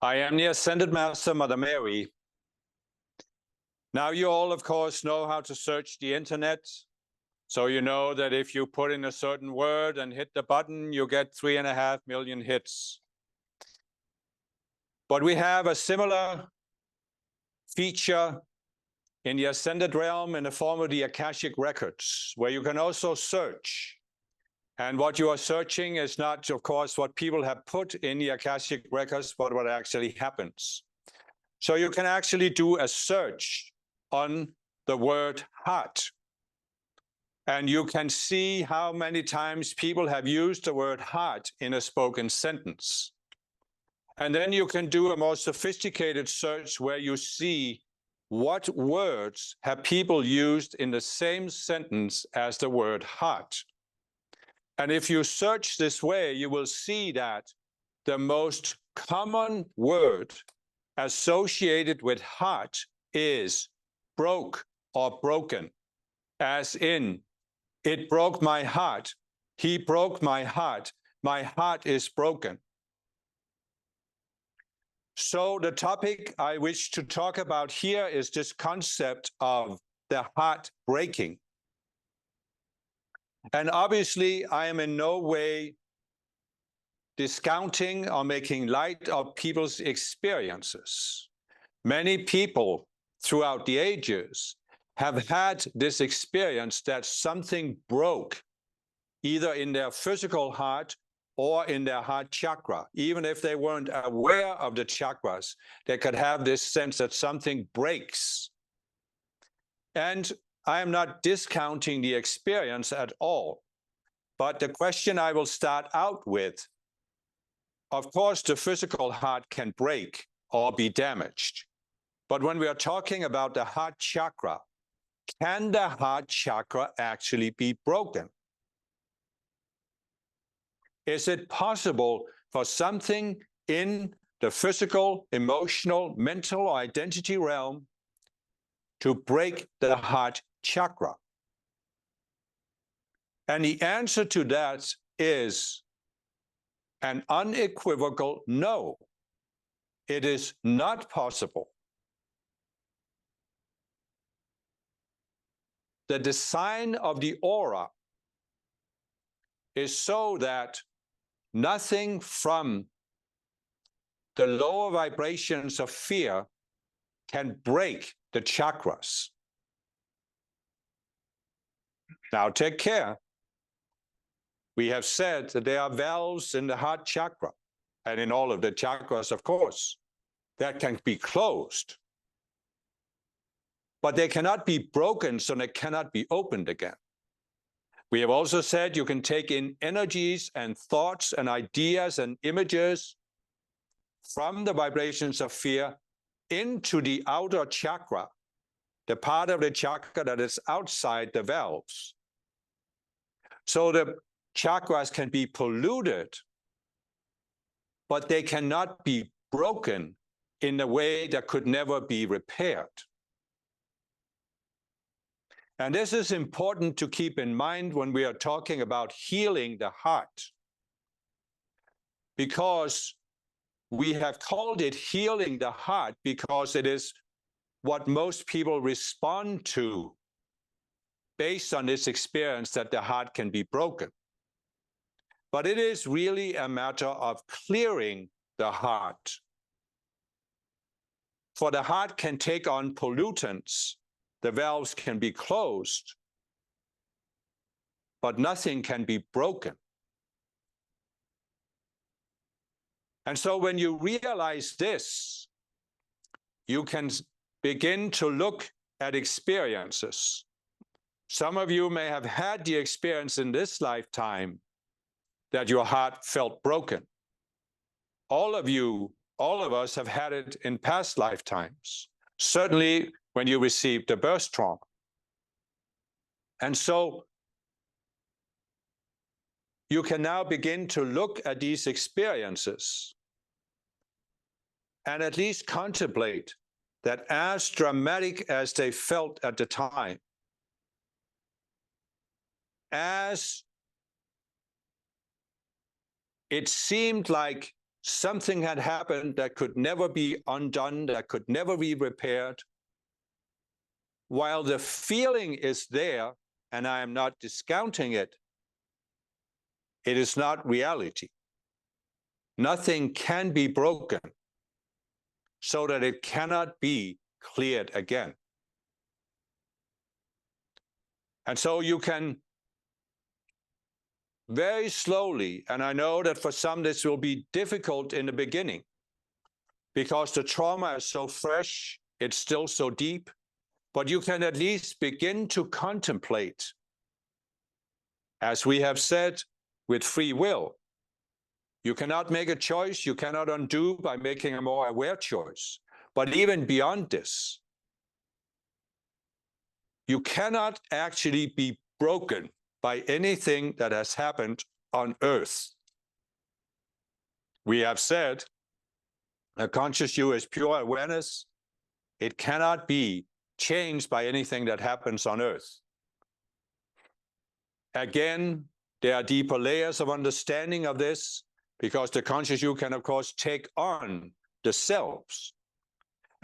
I am the Ascended Master, Mother Mary. Now you all, of course, know how to search the internet. So you know that if you put in a certain word and hit the button, you get 3.5 million hits. But we have a similar feature in the Ascended realm in the form of the Akashic records, where you can also search. And what you are searching is not, of course, what people have put in the Akashic records, but what actually happens. So you can actually do a search on the word heart. And you can see how many times people have used the word heart in a spoken sentence. And then you can do a more sophisticated search where you see what words have people used in the same sentence as the word heart. And if you search this way, you will see that the most common word associated with heart is broke or broken, as in, it broke my heart, he broke my heart is broken. So the topic I wish to talk about here is this concept of the heart breaking. And obviously, I am in no way discounting or making light of people's experiences. Many people throughout the ages have had this experience that something broke, either in their physical heart or in their heart chakra. Even if they weren't aware of the chakras, they could have this sense that something breaks. And I am not discounting the experience at all. But the question I will start out with, of course, the physical heart can break or be damaged. But when we are talking about the heart chakra, can the heart chakra actually be broken? Is it possible for something in the physical, emotional, mental, or identity realm to break the heart chakra? And the answer to that is an unequivocal no. It is not possible. The design of the aura is so that nothing from the lower vibrations of fear can break the chakras. Now take care. We have said that there are valves in the heart chakra and in all of the chakras, of course, that can be closed. But they cannot be broken, so they cannot be opened again. We have also said you can take in energies and thoughts and ideas and images from the vibrations of fear into the outer chakra, the part of the chakra that is outside the valves. So the chakras can be polluted, but they cannot be broken in a way that could never be repaired. And this is important to keep in mind when we are talking about healing the heart, because we have called it healing the heart because it is what most people respond to based on this experience that the heart can be broken. But it is really a matter of clearing the heart. For the heart can take on pollutants, the valves can be closed, but nothing can be broken. And so when you realize this, you can begin to look at experiences. Some of you may have had the experience in this lifetime that your heart felt broken. All of us have had it in past lifetimes, certainly when you received a birth trauma. And so you can now begin to look at these experiences and at least contemplate that as dramatic as they felt at the time, as it seemed like something had happened that could never be undone, that could never be repaired. While the feeling is there, and I am not discounting it, it is not reality. Nothing can be broken so that it cannot be cleared again. And so you can very slowly, and I know that for some this will be difficult in the beginning because the trauma is so fresh, it's still so deep, but you can at least begin to contemplate, as we have said, with free will. You cannot make a choice, you cannot undo by making a more aware choice. But even beyond this, you cannot actually be broken by anything that has happened on earth. We have said a conscious you is pure awareness. It cannot be changed by anything that happens on earth. Again, there are deeper layers of understanding of this, because the conscious you can, of course, take on the selves.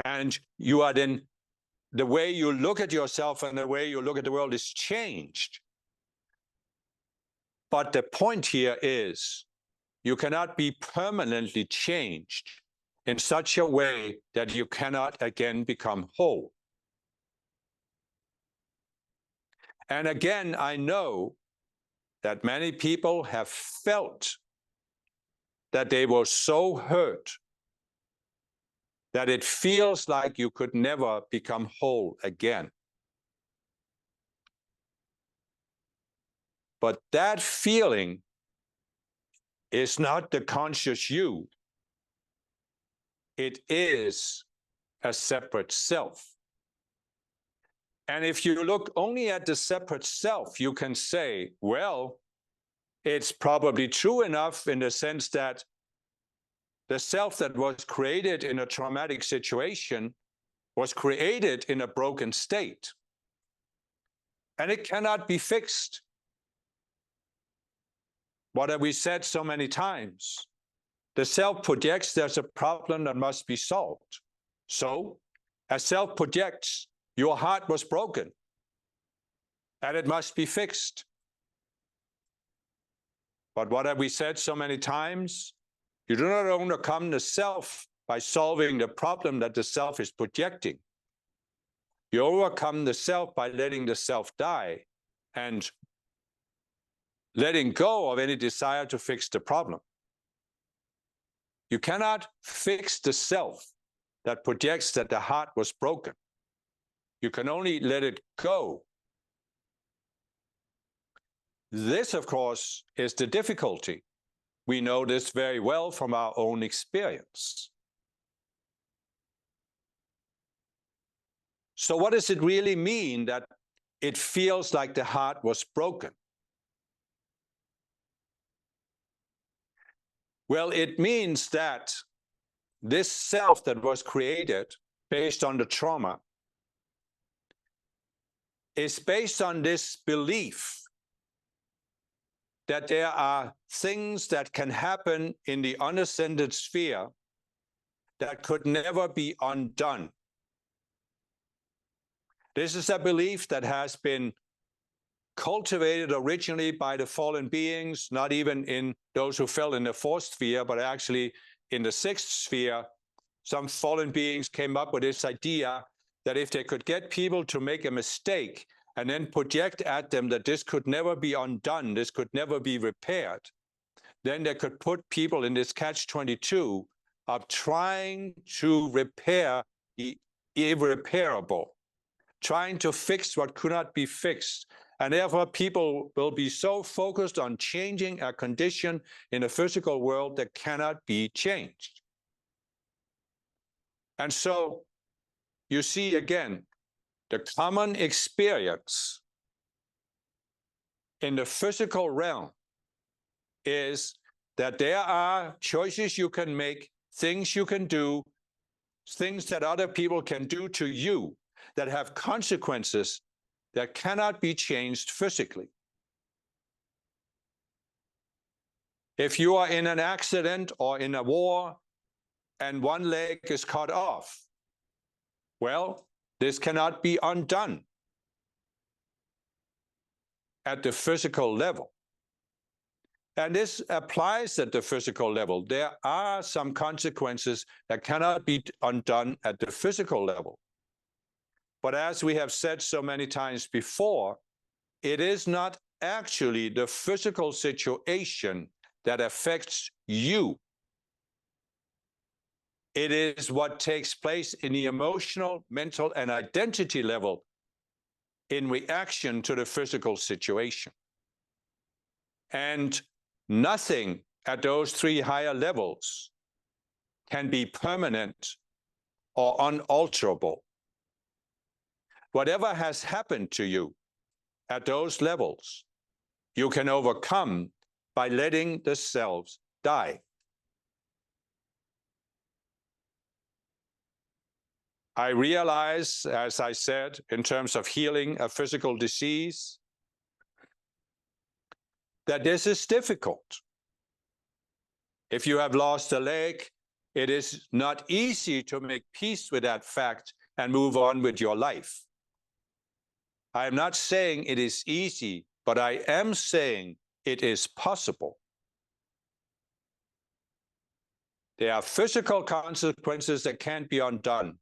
And you are then, the way you look at yourself and the way you look at the world is changed. But the point here is, you cannot be permanently changed in such a way that you cannot again become whole. And again, I know that many people have felt that they were so hurt that it feels like you could never become whole again. But that feeling is not the conscious you. It is a separate self. And if you look only at the separate self, you can say, well, it's probably true enough in the sense that the self that was created in a traumatic situation was created in a broken state. And it cannot be fixed. What have we said so many times? The self projects there's a problem that must be solved. So, as self projects, your heart was broken, and it must be fixed. But what have we said so many times? You do not overcome the self by solving the problem that the self is projecting. You overcome the self by letting the self die and letting go of any desire to fix the problem. You cannot fix the self that projects that the heart was broken. You can only let it go. This, of course, is the difficulty. We know this very well from our own experience. So what does it really mean that it feels like the heart was broken? Well, it means that this self that was created based on the trauma is based on this belief that there are things that can happen in the unascended sphere that could never be undone. This is a belief that has been cultivated originally by the fallen beings, not even in those who fell in the fourth sphere, but actually in the sixth sphere. Some fallen beings came up with this idea that if they could get people to make a mistake and then project at them that this could never be undone, this could never be repaired, then they could put people in this catch-22 of trying to repair the irreparable, trying to fix what could not be fixed. And therefore, people will be so focused on changing a condition in the physical world that cannot be changed. And so you see again, the common experience in the physical realm is that there are choices you can make, things you can do, things that other people can do to you that have consequences that cannot be changed physically. If you are in an accident or in a war and one leg is cut off, well, this cannot be undone at the physical level. And this applies at the physical level. There are some consequences that cannot be undone at the physical level. But as we have said so many times before, it is not actually the physical situation that affects you. It is what takes place in the emotional, mental, and identity level in reaction to the physical situation. And nothing at those three higher levels can be permanent or unalterable. Whatever has happened to you at those levels, you can overcome by letting the selves die. I realize, as I said, in terms of healing a physical disease, that this is difficult. If you have lost a leg, it is not easy to make peace with that fact and move on with your life. I am not saying it is easy, but I am saying it is possible. There are physical consequences that can't be undone,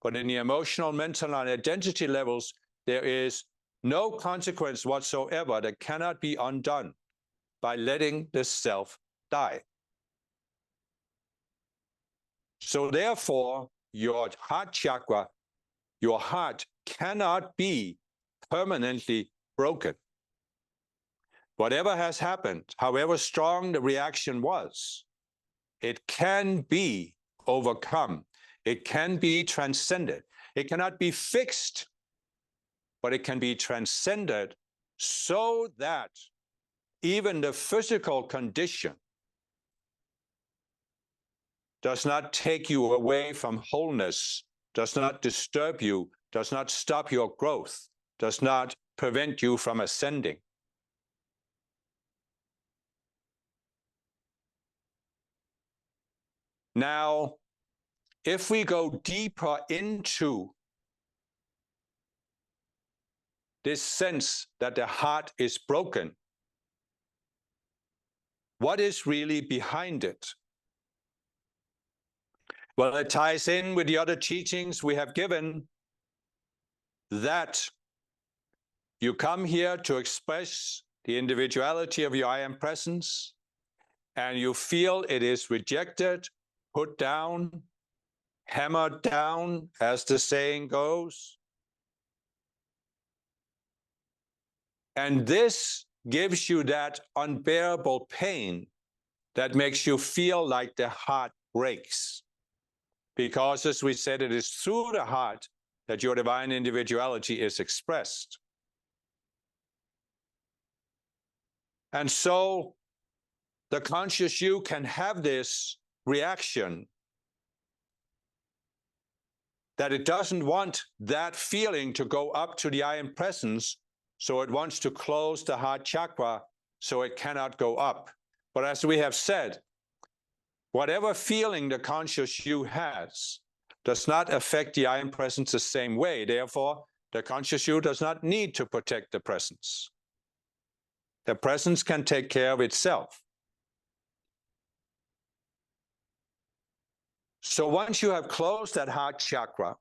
but in the emotional, mental, and identity levels, there is no consequence whatsoever that cannot be undone by letting the self die. So therefore, your heart chakra, your heart cannot be permanently broken. Whatever has happened, however strong the reaction was, it can be overcome. It can be transcended. It cannot be fixed, but it can be transcended so that even the physical condition does not take you away from wholeness, does not disturb you, does not stop your growth, does not prevent you from ascending. Now, if we go deeper into this sense that the heart is broken, what is really behind it? Well, it ties in with the other teachings we have given, that you come here to express the individuality of your I am presence, and you feel it is rejected, put down, hammered down, as the saying goes. And this gives you that unbearable pain that makes you feel like the heart breaks. Because, as we said, it is through the heart that your divine individuality is expressed. And so the conscious you can have this reaction that it doesn't want that feeling to go up to the I am presence, so it wants to close the heart chakra so it cannot go up. But as we have said, whatever feeling the conscious you has does not affect the I am presence the same way. Therefore, the conscious you does not need to protect the presence. The presence can take care of itself. So once you have closed that heart chakra,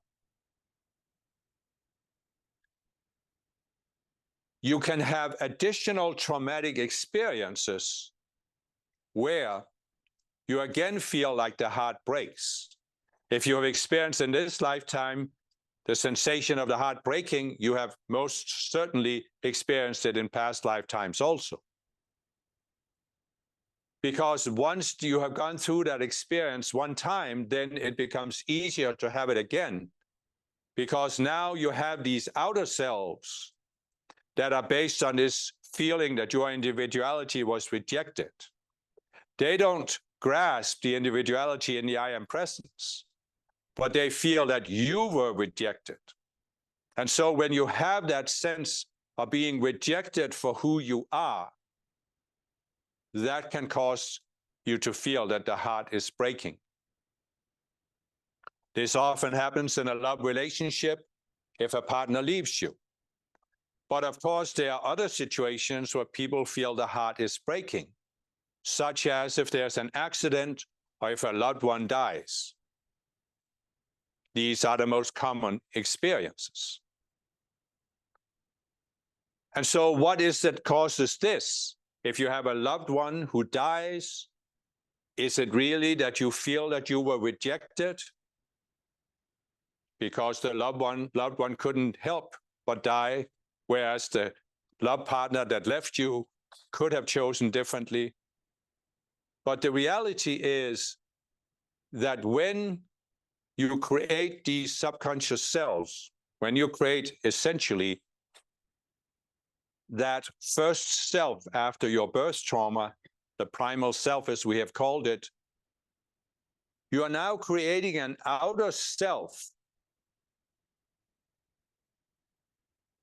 you can have additional traumatic experiences where you again feel like the heart breaks. If you have experienced in this lifetime the sensation of the heart breaking, you have most certainly experienced it in past lifetimes also. Because once you have gone through that experience one time, then it becomes easier to have it again. Because now you have these outer selves that are based on this feeling that your individuality was rejected. They don't grasp the individuality in the I am presence, but they feel that you were rejected. And so when you have that sense of being rejected for who you are, that can cause you to feel that the heart is breaking. This often happens in a love relationship if a partner leaves you. But of course, there are other situations where people feel the heart is breaking, such as if there's an accident or if a loved one dies. These are the most common experiences. And so what is that causes this? If you have a loved one who dies, is it really that you feel that you were rejected because the loved one couldn't help but die, whereas the love partner that left you could have chosen differently? But the reality is that when you create these subconscious selves, when you create essentially that first self after your birth trauma, the primal self as we have called it, you are now creating an outer self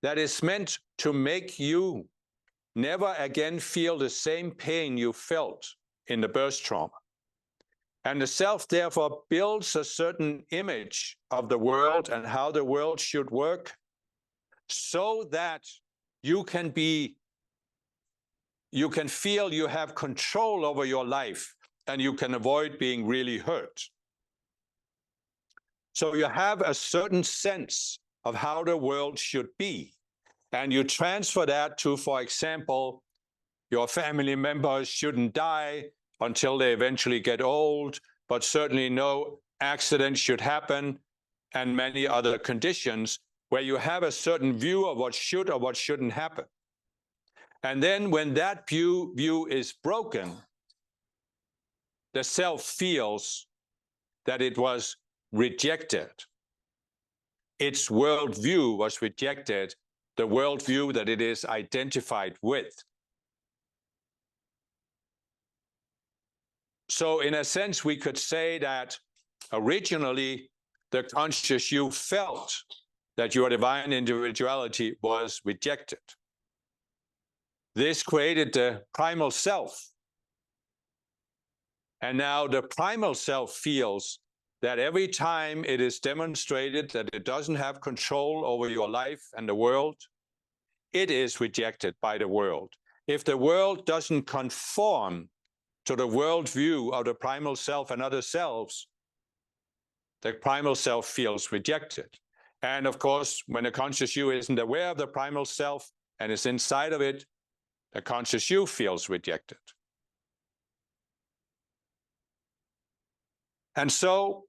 that is meant to make you never again feel the same pain you felt in the birth trauma. And the self therefore builds a certain image of the world and how the world should work so that you can feel you have control over your life and you can avoid being really hurt. So you have a certain sense of how the world should be. And you transfer that to, for example, your family members shouldn't die until they eventually get old, but certainly no accident should happen, and many other conditions where you have a certain view of what should or what shouldn't happen. And then when that view is broken, the self feels that it was rejected. Its worldview was rejected, the worldview that it is identified with. So in a sense, we could say that originally the conscious you felt that your divine individuality was rejected. This created the primal self. And now the primal self feels that every time it is demonstrated that it doesn't have control over your life and the world, it is rejected by the world. If the world doesn't conform to the worldview of the primal self and other selves, the primal self feels rejected. And of course, when the conscious you isn't aware of the primal self and is inside of it, the conscious you feels rejected. And so,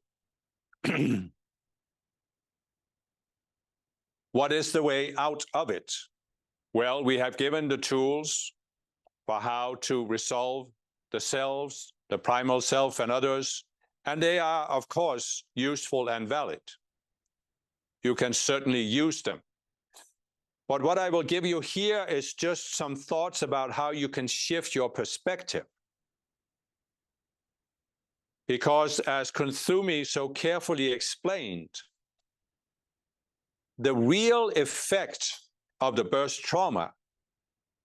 what is the way out of it? Well, we have given the tools for how to resolve the selves, the primal self and others, and they are, of course, useful and valid. You can certainly use them. But what I will give you here is just some thoughts about how you can shift your perspective. Because as Kunthumi so carefully explained, the real effect of the birth trauma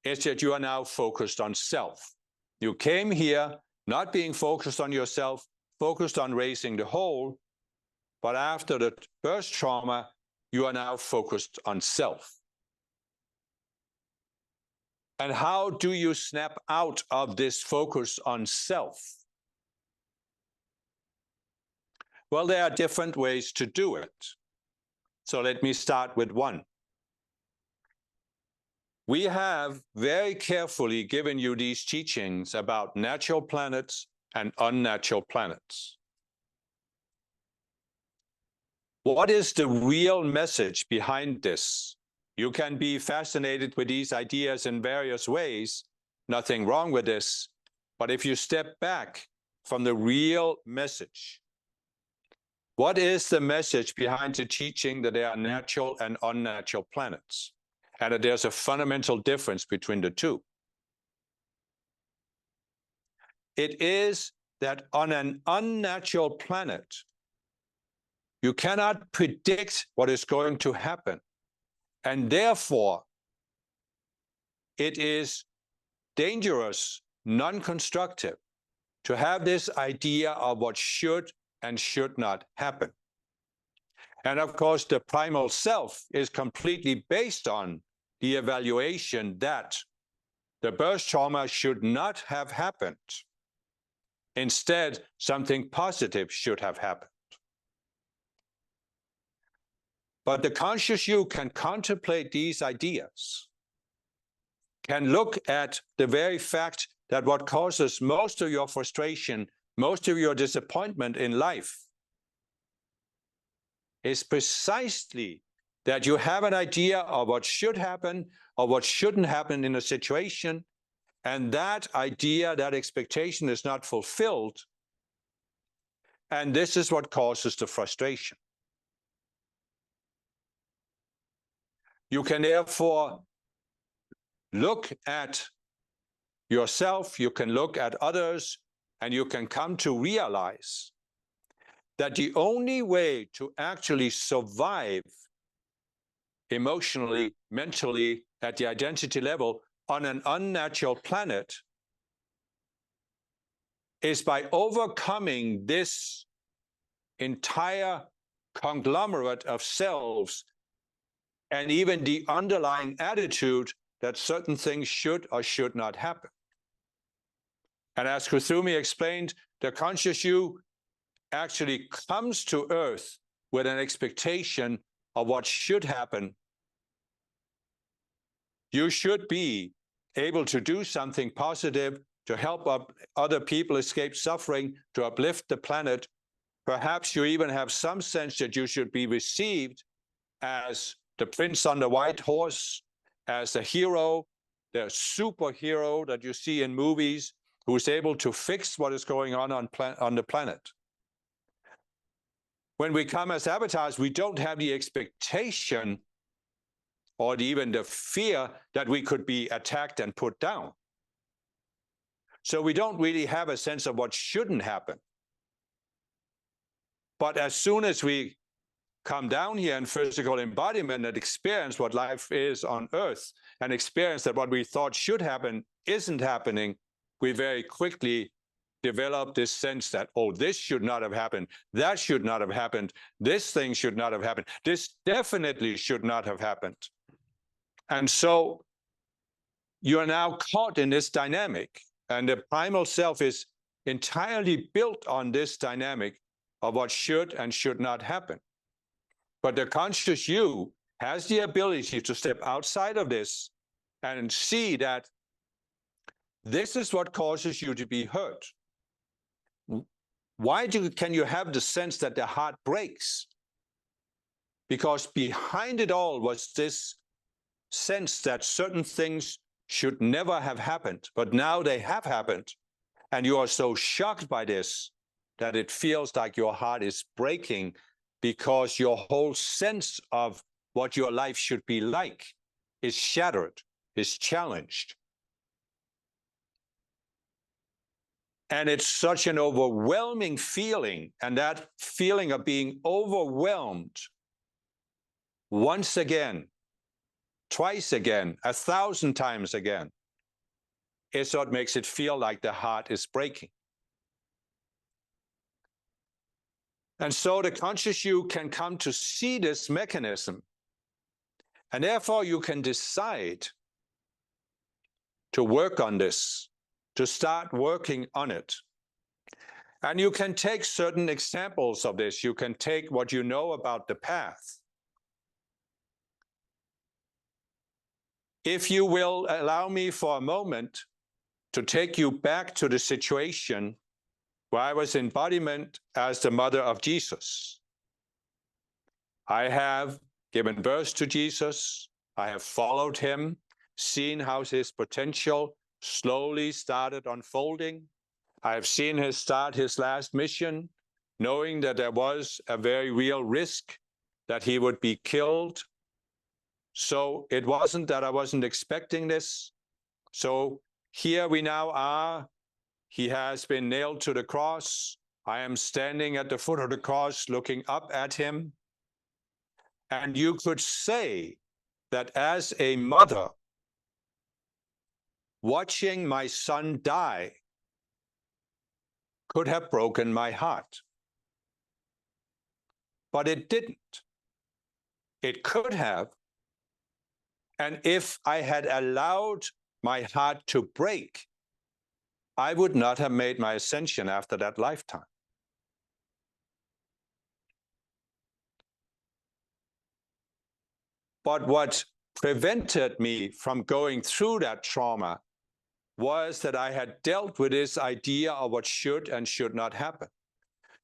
is that you are now focused on self. You came here not being focused on yourself, focused on raising the whole, but after the birth trauma, you are now focused on self. And how do you snap out of this focus on self? Well, there are different ways to do it. So let me start with one. We have very carefully given you these teachings about natural planets and unnatural planets. What is the real message behind this? You can be fascinated with these ideas in various ways, nothing wrong with this, but if you step back from the real message, what is the message behind the teaching that there are natural and unnatural planets, and that there's a fundamental difference between the two? It is that on an unnatural planet, you cannot predict what is going to happen. And therefore, it is dangerous non-constructive to have this idea of what should and should not happen. And of course, the primal self is completely based on the evaluation that the birth trauma should not have happened. Instead, something positive should have happened. But the conscious you can contemplate these ideas, can look at the very fact that what causes most of your frustration, most of your disappointment in life, is precisely that you have an idea of what should happen or what shouldn't happen in a situation, and that idea, that expectation is not fulfilled, and this is what causes the frustration. You can therefore look at yourself, you can look at others, and you can come to realize that the only way to actually survive emotionally, mentally, at the identity level on an unnatural planet is by overcoming this entire conglomerate of selves and even the underlying attitude that certain things should or should not happen. And as Kusumi explained, the conscious you actually comes to Earth with an expectation of what should happen. You should be able to do something positive to help other people escape suffering, to uplift the planet. Perhaps you even have some sense that you should be received as the prince on the white horse, as a hero, the superhero that you see in movies, who is able to fix what is going on the planet. When we come as avatars, we don't have the expectation or even the fear that we could be attacked and put down. So we don't really have a sense of what shouldn't happen. But as soon as we come down here in physical embodiment and experience what life is on Earth, and experience that what we thought should happen isn't happening, we very quickly develop this sense that, oh, this should not have happened, that should not have happened, this thing should not have happened, this definitely should not have happened. And so you are now caught in this dynamic, and the primal self is entirely built on this dynamic of what should and should not happen. But the conscious you has the ability to step outside of this and see that this is what causes you to be hurt. Why can you have the sense that the heart breaks? Because behind it all was this sense that certain things should never have happened, but now they have happened. And you are so shocked by this that it feels like your heart is breaking, because your whole sense of what your life should be like is shattered, is challenged. And it's such an overwhelming feeling, and that feeling of being overwhelmed once again, twice again, 1,000 times again, is what makes it feel like the heart is breaking. And so the conscious you can come to see this mechanism, and therefore you can decide to work on this, to start working on it. And you can take certain examples of this. You can take what you know about the path. If you will allow me for a moment to take you back to the situation where I was embodiment as the mother of Jesus. I have given birth to Jesus. I have followed him, seen how his potential slowly started unfolding. I have seen him start his last mission, knowing that there was a very real risk that he would be killed. So it wasn't that I wasn't expecting this. So here we now are. He has been nailed to the cross. I am standing at the foot of the cross looking up at him. And you could say that as a mother, watching my son die could have broken my heart. But it didn't. It could have. And if I had allowed my heart to break, I would not have made my ascension after that lifetime. But what prevented me from going through that trauma was that I had dealt with this idea of what should and should not happen.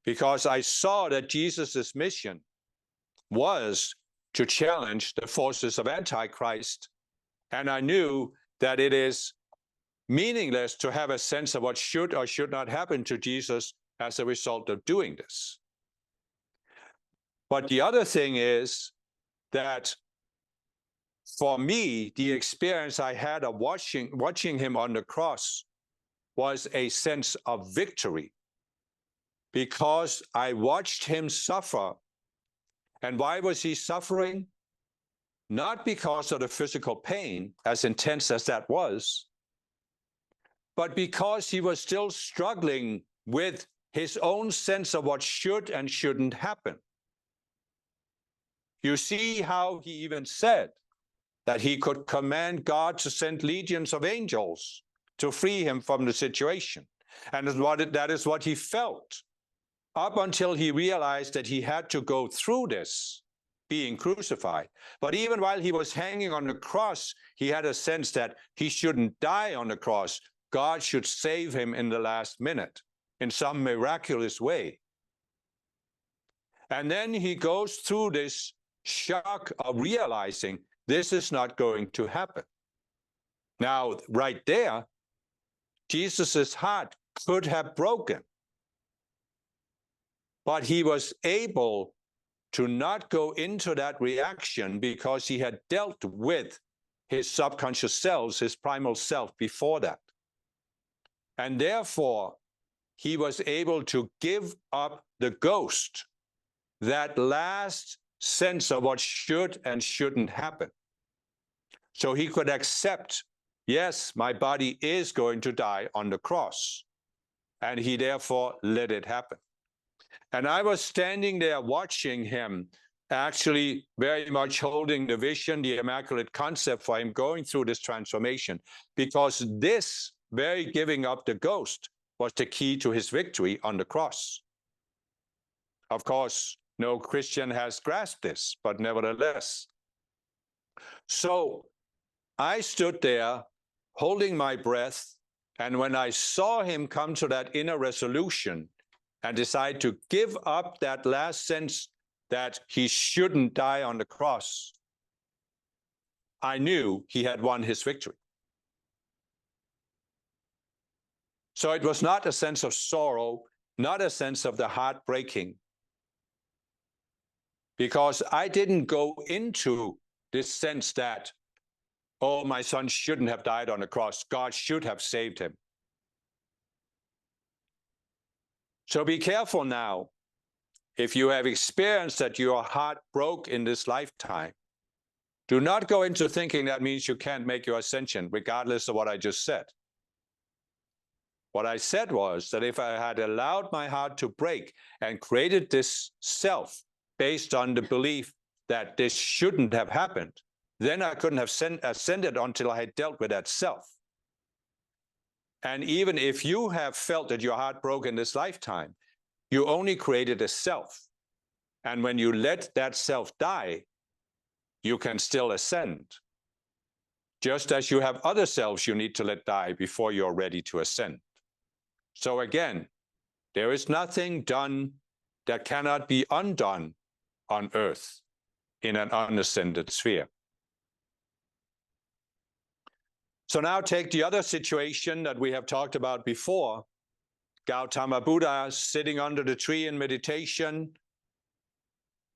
Because I saw that Jesus' mission was to challenge the forces of Antichrist. And I knew that it is meaningless to have a sense of what should or should not happen to Jesus as a result of doing this. But the other thing is that for me, the experience I had of watching him on the cross was a sense of victory, because I watched him suffer. And why was he suffering? Not because of the physical pain, as intense as that was, but because he was still struggling with his own sense of what should and shouldn't happen. You see how he even said that he could command God to send legions of angels to free him from the situation. And that is what he felt up until he realized that he had to go through this, being crucified. But even while he was hanging on the cross, he had a sense that he shouldn't die on the cross. God should save him in the last minute in some miraculous way. And then he goes through this shock of realizing this is not going to happen. Now, right there, Jesus' heart could have broken, but he was able to not go into that reaction because he had dealt with his subconscious selves, his primal self before that. And therefore, he was able to give up the ghost, that last sense of what should and shouldn't happen. So he could accept, yes, my body is going to die on the cross. And he therefore let it happen. And I was standing there watching him, actually very much holding the vision, the immaculate concept for him going through this transformation, because this very giving up the ghost was the key to his victory on the cross. Of course, no Christian has grasped this, but nevertheless. So I stood there holding my breath, and when I saw him come to that inner resolution and decide to give up that last sense that he shouldn't die on the cross, I knew he had won his victory. So it was not a sense of sorrow, not a sense of the heart breaking, because I didn't go into this sense that, oh, my son shouldn't have died on the cross. God should have saved him. So be careful now. If you have experienced that your heart broke in this lifetime, do not go into thinking that means you can't make your ascension, regardless of what I just said. What I said was that if I had allowed my heart to break and created this self based on the belief that this shouldn't have happened, then I couldn't have ascended until I had dealt with that self. And even if you have felt that your heart broke in this lifetime, you only created a self. And when you let that self die, you can still ascend. Just as you have other selves you need to let die before you're ready to ascend. So again, there is nothing done that cannot be undone on earth in an unascended sphere. So now take the other situation that we have talked about before. Gautama Buddha sitting under the tree in meditation,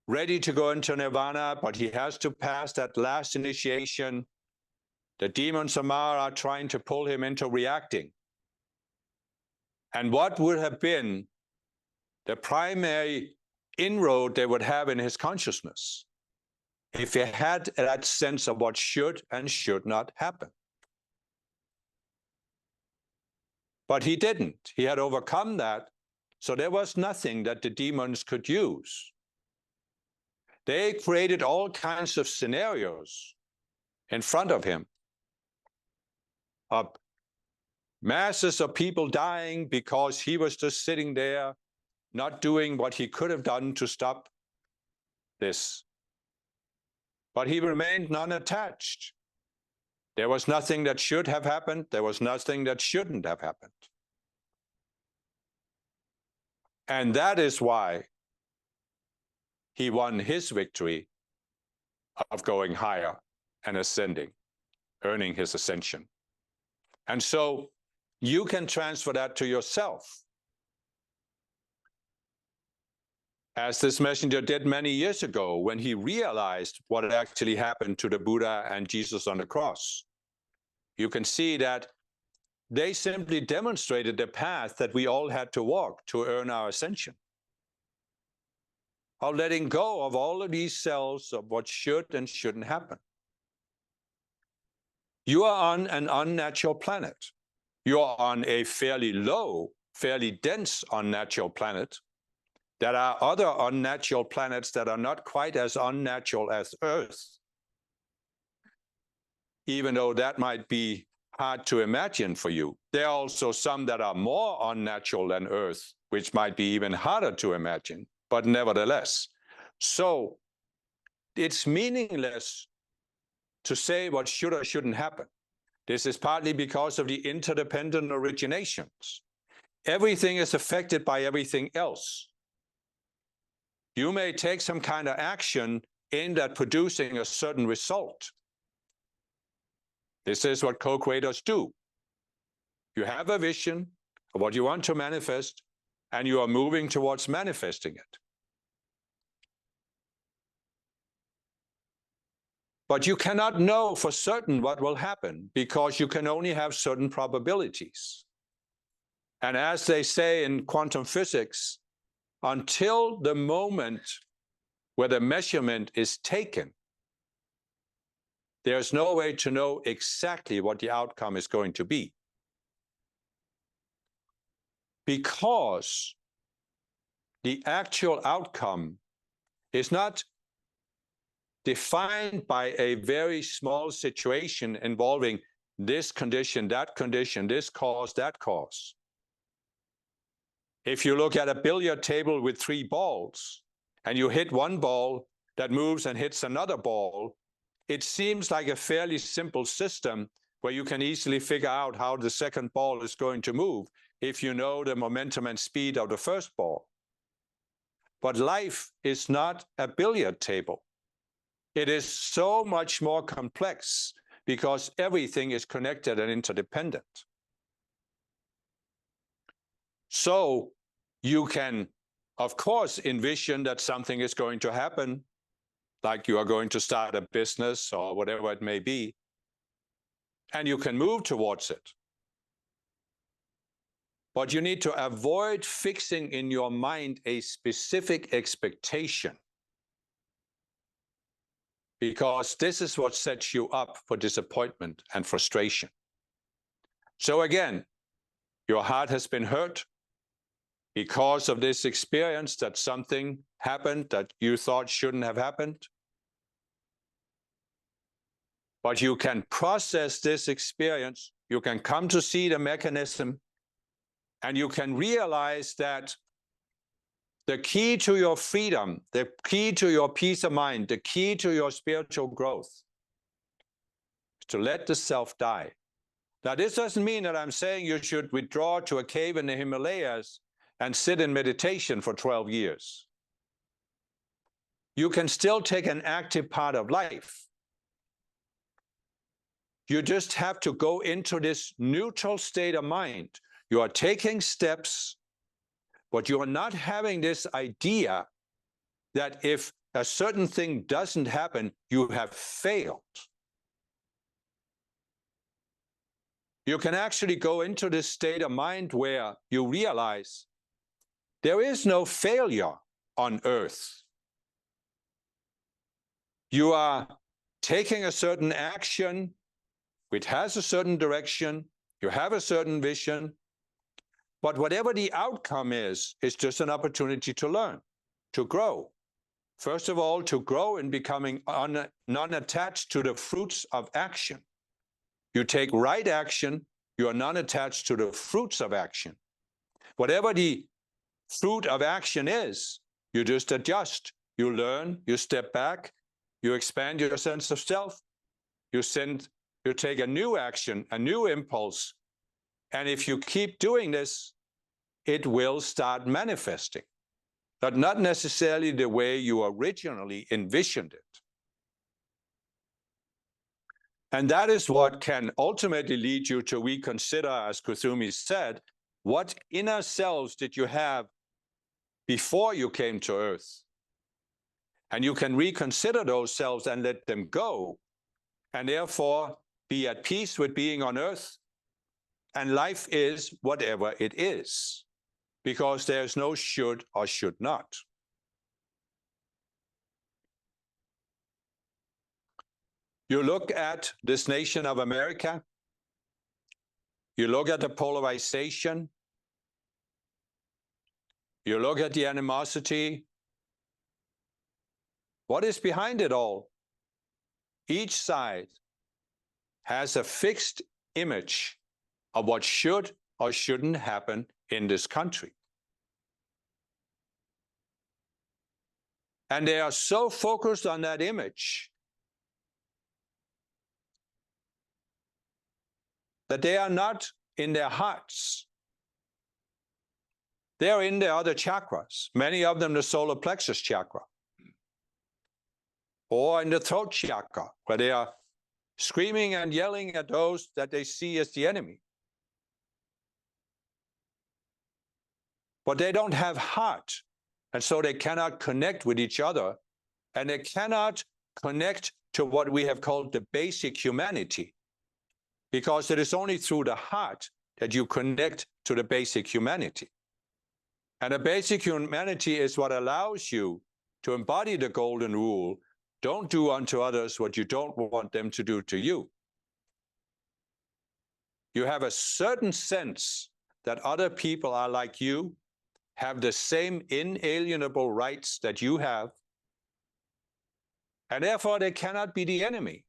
ready to go into nirvana, but he has to pass that last initiation. The demons of Mara are trying to pull him into reacting. And what would have been the primary inroad they would have in his consciousness if he had that sense of what should and should not happen? But he didn't. He had overcome that. So there was nothing that the demons could use. They created all kinds of scenarios in front of him, of masses of people dying because he was just sitting there, not doing what he could have done to stop this. But he remained non-attached. There was nothing that should have happened. There was nothing that shouldn't have happened. And that is why he won his victory of going higher and ascending, earning his ascension. And so you can transfer that to yourself. As this messenger did many years ago when he realized what had actually happened to the Buddha and Jesus on the cross. You can see that they simply demonstrated the path that we all had to walk to earn our ascension. Of letting go of all of these cells of what should and shouldn't happen. You are on an unnatural planet. You are on a fairly low, fairly dense unnatural planet. There are other unnatural planets that are not quite as unnatural as Earth, even though that might be hard to imagine for you. There are also some that are more unnatural than Earth, which might be even harder to imagine, but nevertheless. So it's meaningless to say what should or shouldn't happen. This is partly because of the interdependent originations. Everything is affected by everything else. You may take some kind of action aimed at producing a certain result. This is what co-creators do. You have a vision of what you want to manifest, and you are moving towards manifesting it. But you cannot know for certain what will happen because you can only have certain probabilities. And as they say in quantum physics, until the moment where the measurement is taken, there's no way to know exactly what the outcome is going to be. Because the actual outcome is not defined by a very small situation involving this condition, this cause, that cause. If you look at a billiard table with 3 balls and you hit one ball that moves and hits another ball, it seems like a fairly simple system where you can easily figure out how the second ball is going to move if you know the momentum and speed of the first ball. But life is not a billiard table. It is so much more complex because everything is connected and interdependent. So you can, of course, envision that something is going to happen, like you are going to start a business or whatever it may be, and you can move towards it. But you need to avoid fixing in your mind a specific expectation, because this is what sets you up for disappointment and frustration. So again, your heart has been hurt because of this experience that something happened that you thought shouldn't have happened. But you can process this experience, you can come to see the mechanism, and you can realize that the key to your freedom, the key to your peace of mind, the key to your spiritual growth is to let the self die. Now, this doesn't mean that I'm saying you should withdraw to a cave in the Himalayas and sit in meditation for 12 years. You can still take an active part of life. You just have to go into this neutral state of mind. You are taking steps, but you are not having this idea that if a certain thing doesn't happen, you have failed. You can actually go into this state of mind where you realize there is no failure on earth. You are taking a certain action which has a certain direction, you have a certain vision, But whatever the outcome is, it's just an opportunity to learn, to grow. First of all, to grow in becoming non-attached to the fruits of action. You take right action, you are non-attached to the fruits of action. Whatever the fruit of action is, you just adjust, you learn, you step back, you expand your sense of self, you take a new action, a new impulse, and if you keep doing this, it will start manifesting, but not necessarily the way you originally envisioned it. And that is what can ultimately lead you to reconsider, as Kuthumi said, what inner selves did you have before you came to Earth? And you can reconsider those selves and let them go, and therefore be at peace with being on Earth. And life is whatever it is, because there's no should or should not. You look at this nation of America, you look at the polarization, you look at the animosity. What is behind it all? Each side has a fixed image of what should or shouldn't happen in this country. And they are so focused on that image that they are not in their hearts. They are in their other chakras, many of them the solar plexus chakra, or in the throat chakra, where they are screaming and yelling at those that they see as the enemy. But they don't have heart, and so they cannot connect with each other, and they cannot connect to what we have called the basic humanity, because it is only through the heart that you connect to the basic humanity. And the basic humanity is what allows you to embody the golden rule: don't do unto others what you don't want them to do to you. You have a certain sense that other people are like you, have the same inalienable rights that you have, and therefore they cannot be the enemy.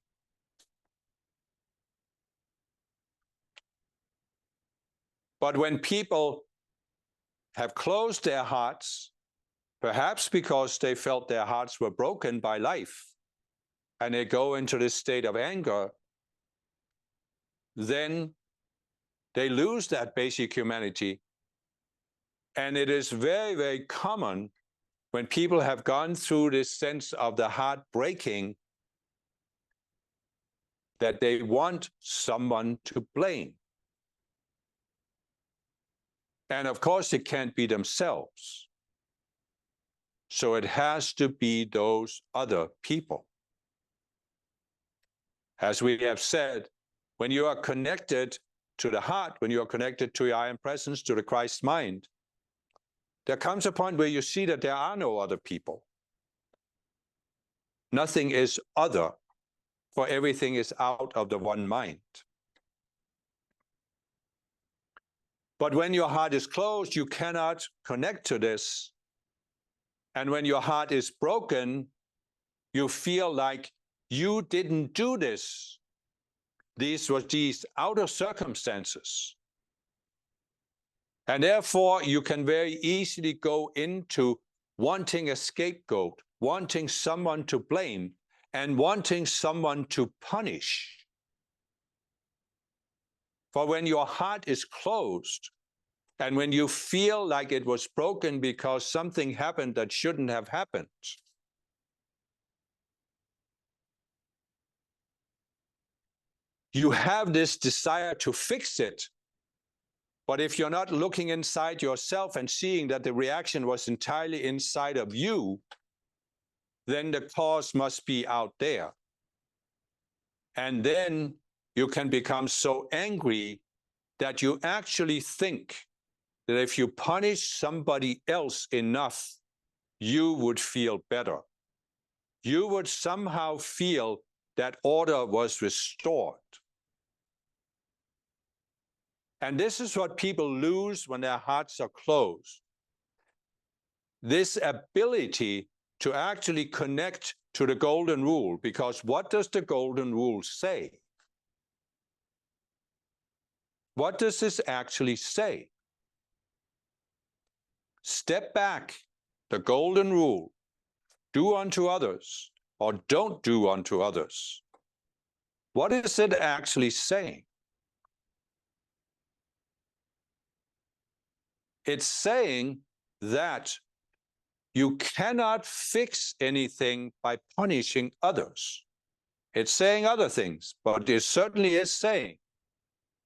But when people have closed their hearts, perhaps because they felt their hearts were broken by life, and they go into this state of anger, then they lose that basic humanity. And it is very, very common when people have gone through this sense of the heart breaking that they want someone to blame. And of course, it can't be themselves. So it has to be those other people. As we have said, when you are connected to the heart, when you are connected to your I am presence, to the Christ mind, there comes a point where you see that there are no other people. Nothing is other, for everything is out of the one mind. But when your heart is closed, you cannot connect to this. And when your heart is broken, you feel like you didn't do this. These were these outer circumstances. And therefore, you can very easily go into wanting a scapegoat, wanting someone to blame, and wanting someone to punish. For when your heart is closed, and when you feel like it was broken because something happened that shouldn't have happened, you have this desire to fix it. But if you're not looking inside yourself and seeing that the reaction was entirely inside of you, then the cause must be out there. And then you can become so angry that you actually think that if you punish somebody else enough, you would feel better. You would somehow feel that order was restored. And this is what people lose when their hearts are closed. This ability to actually connect to the golden rule, because what does the golden rule say? What does this actually say? Step back, the golden rule, do unto others or don't do unto others. What is it actually saying? It's saying that you cannot fix anything by punishing others. It's saying other things, but it certainly is saying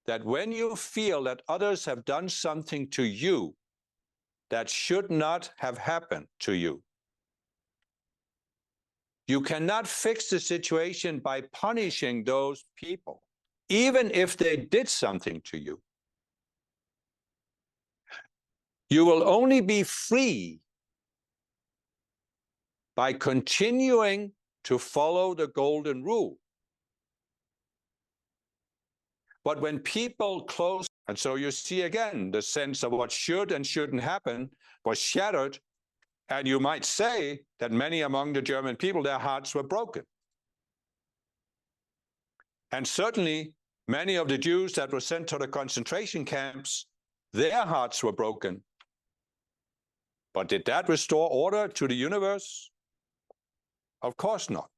that when you feel that others have done something to you that should not have happened to you, you cannot fix the situation by punishing those people, even if they did something to you. You will only be free by continuing to follow the golden rule. But when people close, and so you see again, the sense of what should and shouldn't happen was shattered. And you might say that many among the German people, their hearts were broken. And certainly many of the Jews that were sent to the concentration camps, their hearts were broken. But did that restore order to the universe? Of course not.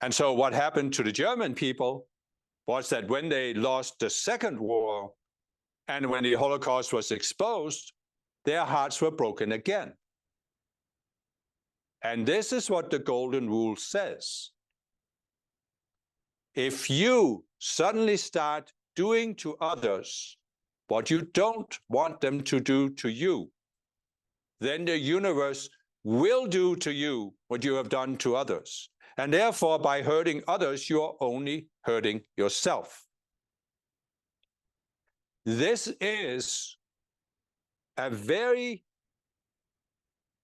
And so what happened to the German people was that when they lost the Second War and when the Holocaust was exposed, their hearts were broken again. And this is what the golden rule says. If you suddenly start doing to others what you don't want them to do to you, then the universe will do to you what you have done to others. And therefore, by hurting others, you are only hurting yourself. This is a very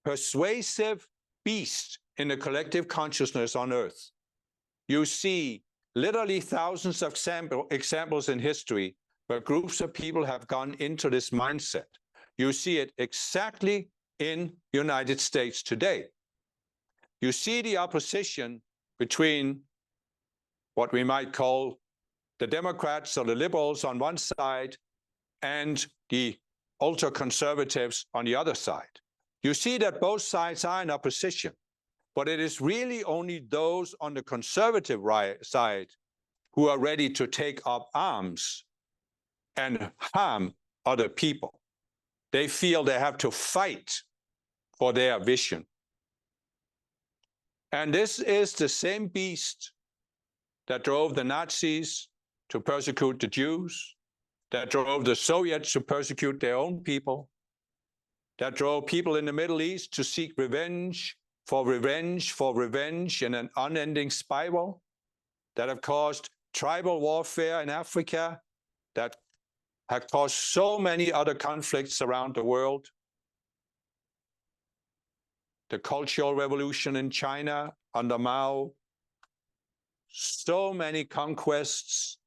persuasive beast in the collective consciousness on Earth. You see literally thousands of examples in history where groups of people have gone into this mindset. You see it exactly in the United States today. You see the opposition between what we might call the Democrats or the liberals on one side and the ultra-conservatives on the other side. You see that both sides are in opposition, but it is really only those on the conservative side who are ready to take up arms and harm other people. They feel they have to fight for their vision. And this is the same beast that drove the Nazis to persecute the Jews, that drove the Soviets to persecute their own people, that drove people in the Middle East to seek revenge for revenge for revenge in an unending spiral, that have caused tribal warfare in Africa, that have caused so many other conflicts around the world. The Cultural Revolution in China under Mao, so many conquests.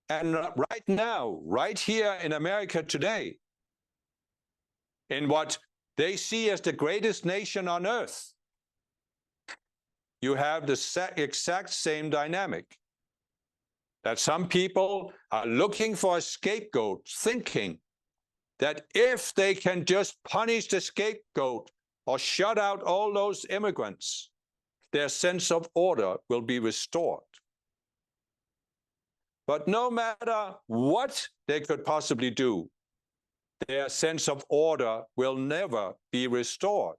And right now, right here in America today, in what they see as the greatest nation on earth, you have the exact same dynamic. That some people are looking for a scapegoat, thinking that if they can just punish the scapegoat or shut out all those immigrants, their sense of order will be restored. But no matter what they could possibly do, their sense of order will never be restored.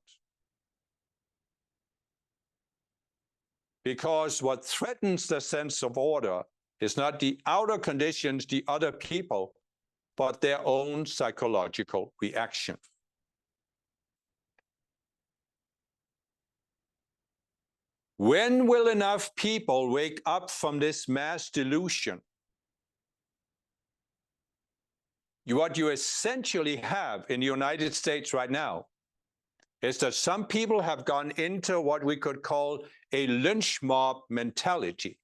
Because what threatens the sense of order is not the outer conditions, the other people, but their own psychological reaction. When will enough people wake up from this mass delusion? What you essentially have in the United States right now is that some people have gone into what we could call a lynch mob mentality.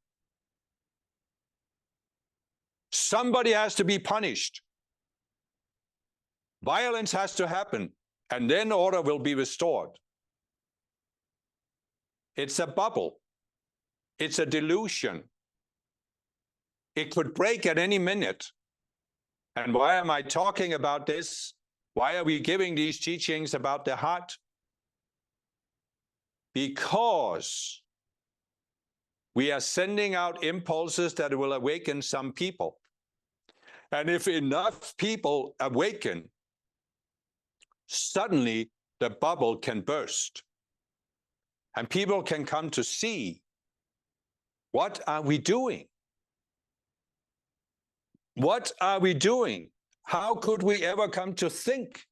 Somebody has to be punished. Violence has to happen, and then order will be restored. It's a bubble. It's a delusion. It could break at any minute. And why am I talking about this? Why are we giving these teachings about the heart? Because we are sending out impulses that will awaken some people. And if enough people awaken, suddenly the bubble can burst. And people can come to see, what are we doing? What are we doing? How could we ever come to think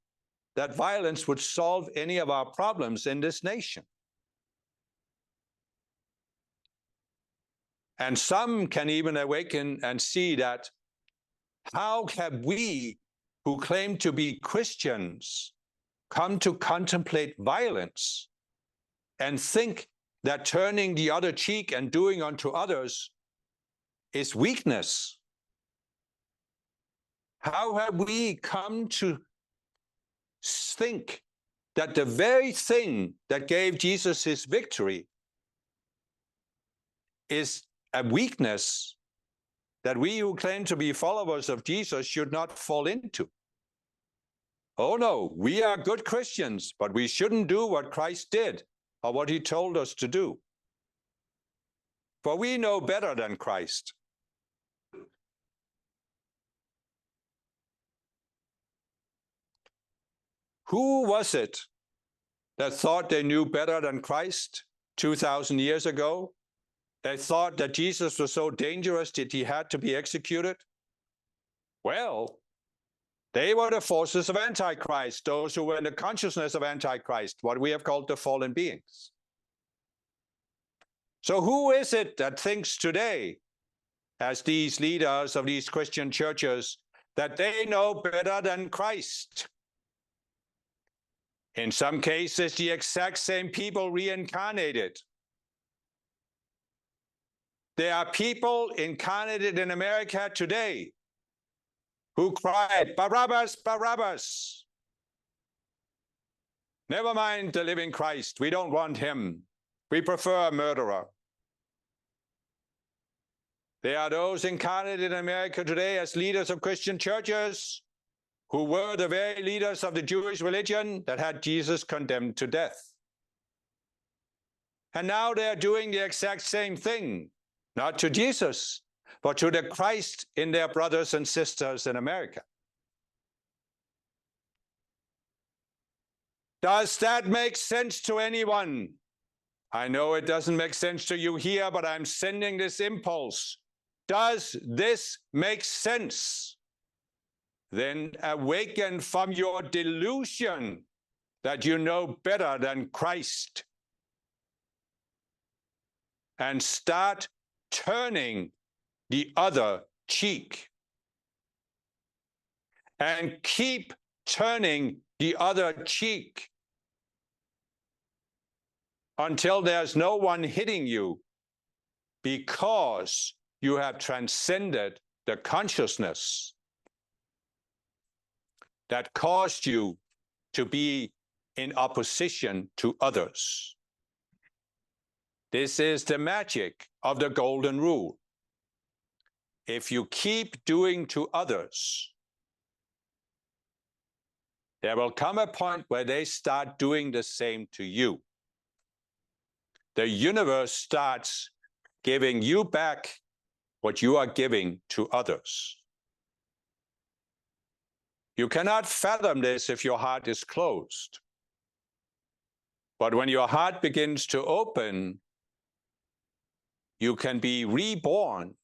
that violence would solve any of our problems in this nation? And some can even awaken and see that, how have we, who claim to be Christians, come to contemplate violence and think that turning the other cheek and doing unto others is weakness? How have we come to think that the very thing that gave Jesus his victory is a weakness that we who claim to be followers of Jesus should not fall into? Oh no, we are good Christians, but we shouldn't do what Christ did or what he told us to do. For we know better than Christ. Who was it that thought they knew better than Christ 2,000 years ago? They thought that Jesus was so dangerous that he had to be executed? Well, they were the forces of Antichrist, those who were in the consciousness of Antichrist, what we have called the fallen beings. So who is it that thinks today, as these leaders of these Christian churches, that they know better than Christ? In some cases, the exact same people reincarnated. There are people incarnated in America today who cried, Barabbas, Barabbas. Never mind the living Christ. We don't want him. We prefer a murderer. There are those incarnated in America today as leaders of Christian churches who were the very leaders of the Jewish religion that had Jesus condemned to death. And now they're doing the exact same thing, not to Jesus, but to the Christ in their brothers and sisters in America. Does that make sense to anyone? I know it doesn't make sense to you here, but I'm sending this impulse. Does this make sense? Then awaken from your delusion that you know better than Christ and start turning the other cheek. And keep turning the other cheek until there's no one hitting you, because you have transcended the consciousness that caused you to be in opposition to others. This is the magic of the golden rule. If you keep doing to others, there will come a point where they start doing the same to you. The universe starts giving you back what you are giving to others. You cannot fathom this if your heart is closed. But when your heart begins to open, you can be reborn.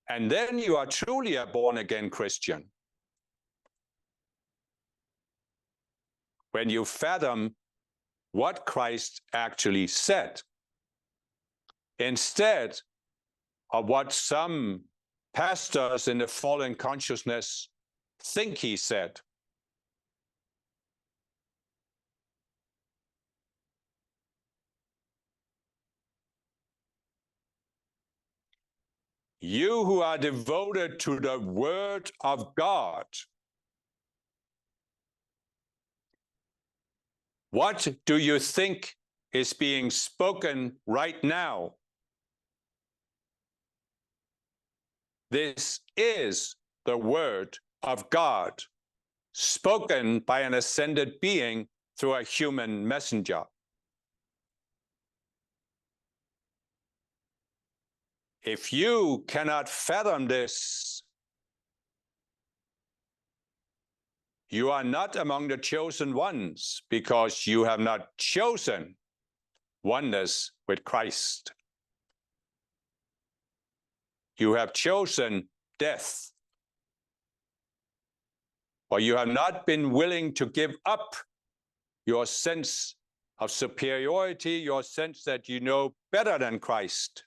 And then you are truly a born-again Christian. When you fathom what Christ actually said, instead of what some pastors in the fallen consciousness think he said. You who are devoted to the word of God, what do you think is being spoken right now? This is the word of God, spoken by an ascended being through a human messenger. If you cannot fathom this, you are not among the chosen ones, because you have not chosen oneness with Christ. You have chosen death, or you have not been willing to give up your sense of superiority, your sense that you know better than Christ,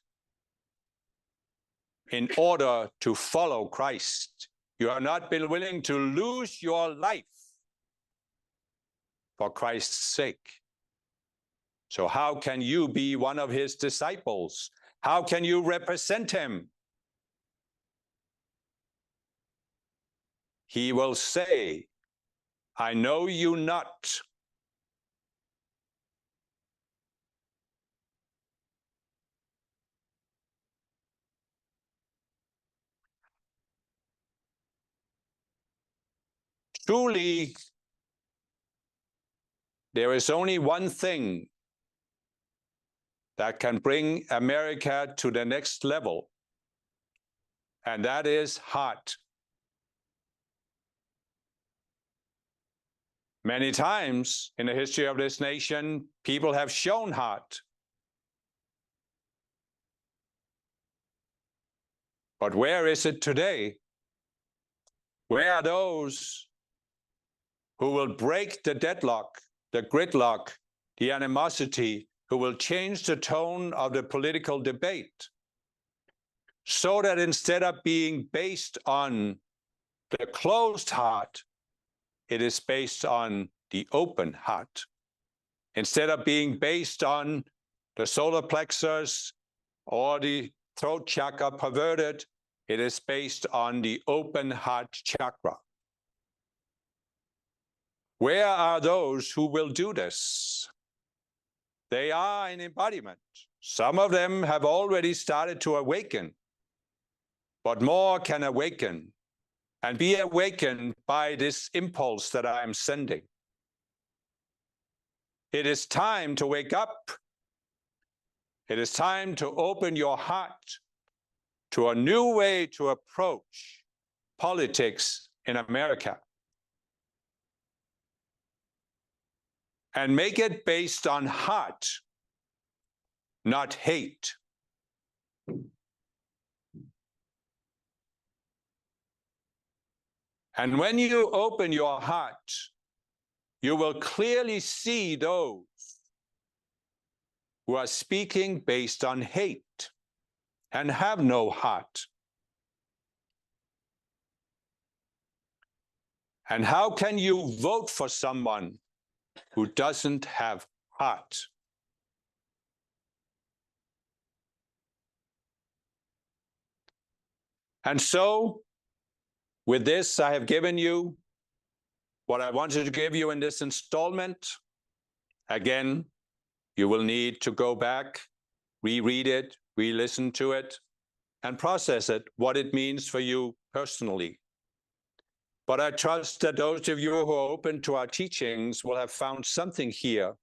in order to follow Christ. You have not been willing to lose your life for Christ's sake. So how can you be one of his disciples? How can you represent him? He will say, I know you not. Truly, there is only one thing that can bring America to the next level, and that is heart. Many times in the history of this nation, people have shown heart. But where is it today? Where are those who will break the deadlock, the gridlock, the animosity, who will change the tone of the political debate, so that instead of being based on the closed heart, it is based on the open heart? Instead of being based on the solar plexus or the throat chakra perverted, it is based on the open heart chakra. Where are those who will do this? They are in embodiment. Some of them have already started to awaken, but more can awaken and be awakened by this impulse that I am sending. It is time to wake up. It is time to open your heart to a new way to approach politics in America, and make it based on heart, not hate. And when you open your heart, you will clearly see those who are speaking based on hate and have no heart. And how can you vote for someone who doesn't have heart? And so, with this, I have given you what I wanted to give you in this installment. Again, you will need to go back, reread it, re-listen to it, and process it, what it means for you personally. But I trust that those of you who are open to our teachings will have found something here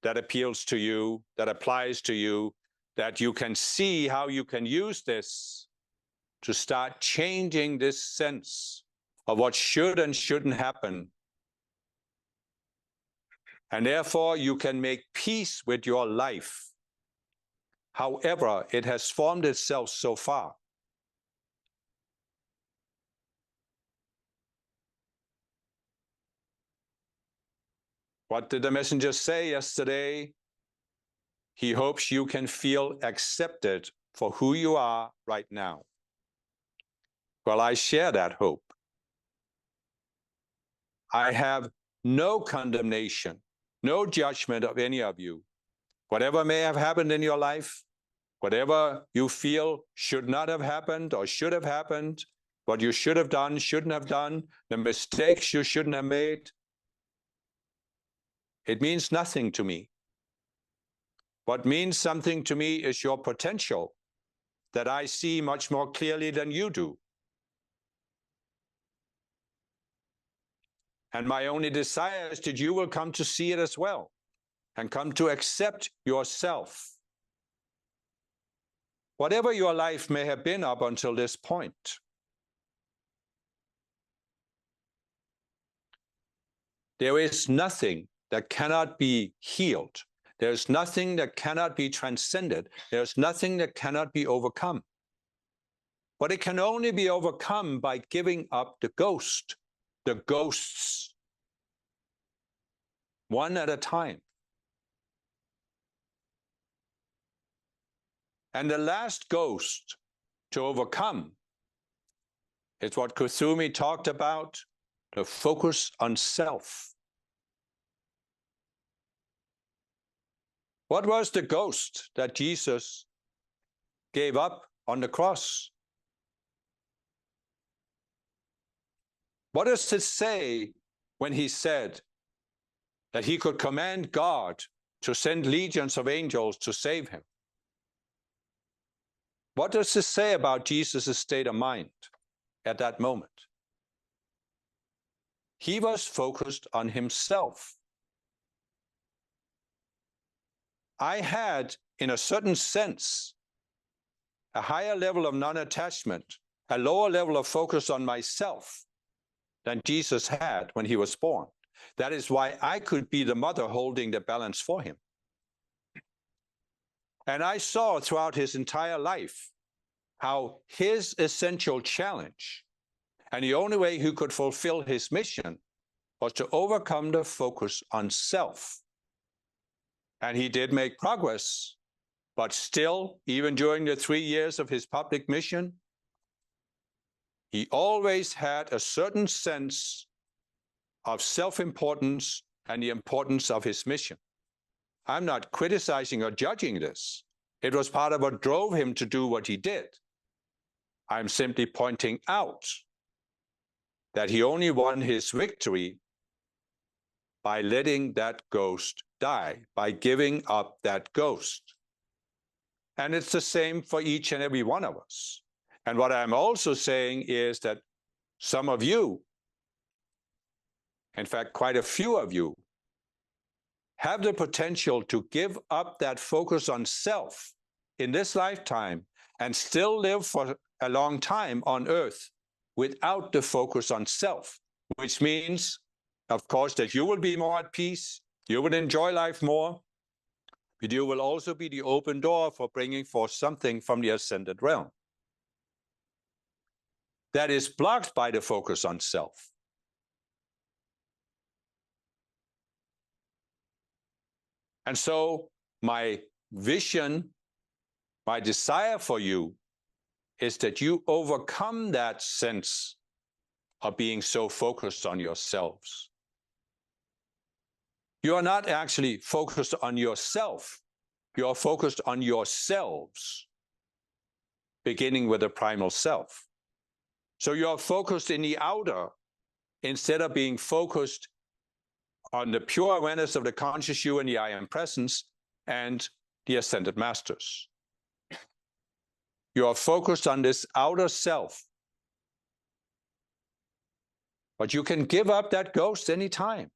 that appeals to you, that applies to you, that you can see how you can use this to start changing this sense of what should and shouldn't happen. And therefore, you can make peace with your life, however it has formed itself so far. What did the messenger say yesterday? He hopes you can feel accepted for who you are right now. Well, I share that hope. I have no condemnation, no judgment of any of you. Whatever may have happened in your life, Whatever you feel should not have happened or should have happened, what you should have done, shouldn't have done, the mistakes you shouldn't have made, it means nothing to me. What means something to me is your potential that I see much more clearly than you do. And my only desire is that you will come to see it as well and come to accept yourself. Whatever your life may have been up until this point. There is nothing that cannot be healed. There's nothing that cannot be transcended. There's nothing that cannot be overcome. But it can only be overcome by giving up the ghost, the ghosts, one at a time. And the last ghost to overcome is what Kusumi talked about, the focus on self. What was the ghost that Jesus gave up on the cross? What does it say when he said that he could command God to send legions of angels to save him? What does this say about Jesus' state of mind at that moment? He was focused on himself. I had, in a certain sense, a higher level of non-attachment, a lower level of focus on myself than Jesus had when he was born. That is why I could be the mother holding the balance for him. And I saw throughout his entire life how his essential challenge and the only way he could fulfill his mission was to overcome the focus on self. And he did make progress, but still, even during the 3 years of his public mission, he always had a certain sense of self-importance and the importance of his mission. I'm not criticizing or judging this. It was part of what drove him to do what he did. I'm simply pointing out that he only won his victory by letting that ghost die, by giving up that ghost. And it's the same for each and every one of us. And what I'm also saying is that some of you, in fact, quite a few of you, have the potential to give up that focus on self in this lifetime and still live for a long time on earth without the focus on self, which means, of course, that you will be more at peace, you will enjoy life more, but you will also be the open door for bringing forth something from the ascended realm that is blocked by the focus on self. And so my vision, my desire for you is that you overcome that sense of being so focused on yourselves. You are not actually focused on yourself. You are focused on yourselves, beginning with the primal self. So you are focused in the outer instead of being focused on the pure awareness of the conscious you and the I am presence and the ascended masters. You are focused on this outer self. But you can give up that ghost anytime.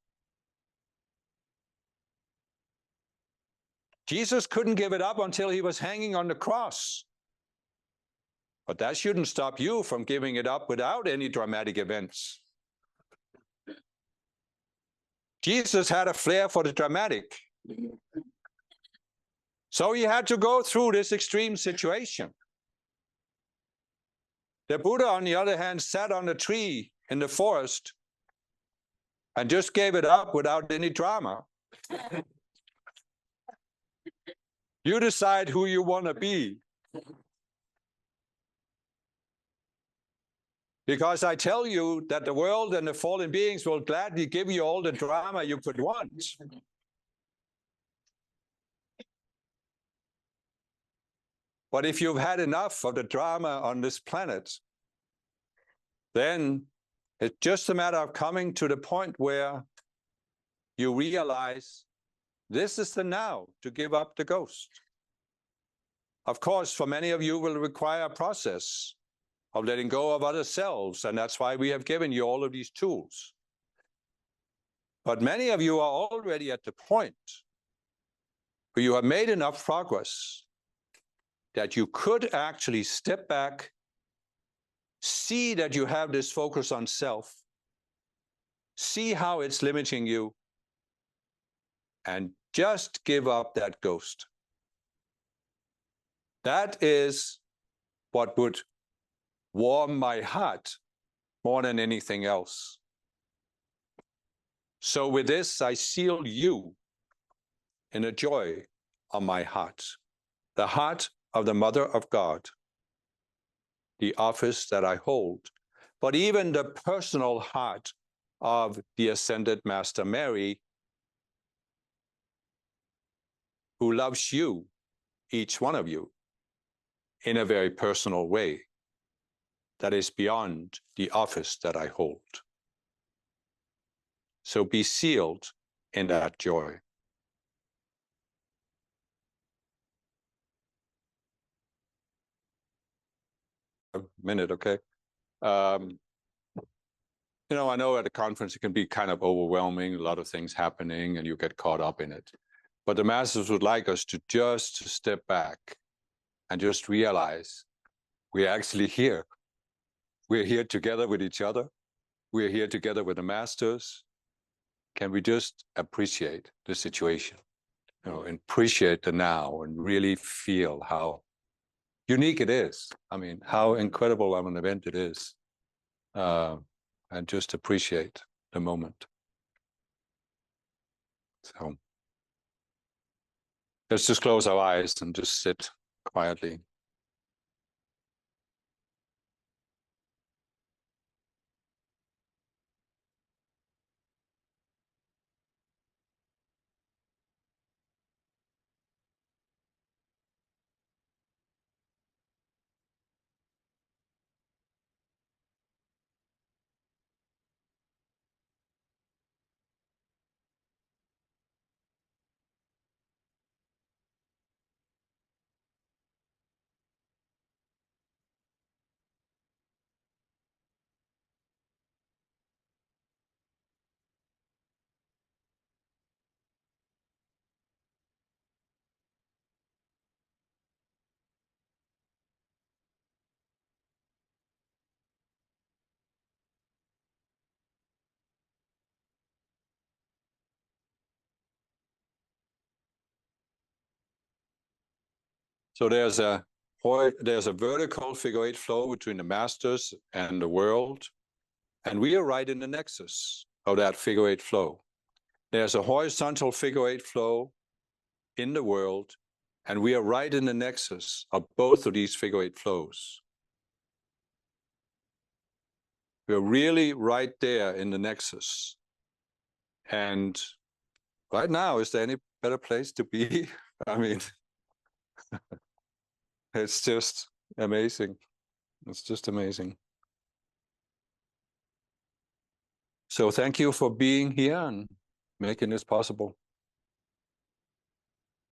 Jesus couldn't give it up until he was hanging on the cross. But that shouldn't stop you from giving it up without any dramatic events. Jesus had a flair for the dramatic. So he had to go through this extreme situation. The Buddha, on the other hand, sat on a tree in the forest and just gave it up without any drama. You decide who you want to be. Because I tell you that the world and the fallen beings will gladly give you all the drama you could want. But if you've had enough of the drama on this planet, then it's just a matter of coming to the point where you realize this is the now to give up the ghost. Of course, for many of you will require a process of letting go of other selves, and that's why we have given you all of these tools. But many of you are already at the point where you have made enough progress that you could actually step back, see that you have this focus on self, see how it's limiting you, and just give up that ghost. That is what would warm my heart more than anything else. So with this, I seal you in the joy of my heart, the heart of the Mother of God, the office that I hold, but even the personal heart of the Ascended Master Mary, who loves you, each one of you, in a very personal way that is beyond the office that I hold. So be sealed in that joy. A minute, okay? I know at a conference it can be kind of overwhelming, a lot of things happening, and you get caught up in it. But the masters would like us to just step back and just realize we're actually here. We're here together with each other. We're here together with the masters. Can we just appreciate the situation, and appreciate the now and really feel how unique it is. I mean, how incredible of an event it is. And just appreciate the moment. So let's just close our eyes and just sit quietly. So there's a vertical figure eight flow between the masters and the world, and we are right in the nexus of that figure eight flow. There's a horizontal figure eight flow in the world, and we are right in the nexus of both of these figure eight flows. We're really right there in the nexus. And right now, is there any better place to be? I mean, it's just amazing. It's just amazing. So thank you for being here and making this possible.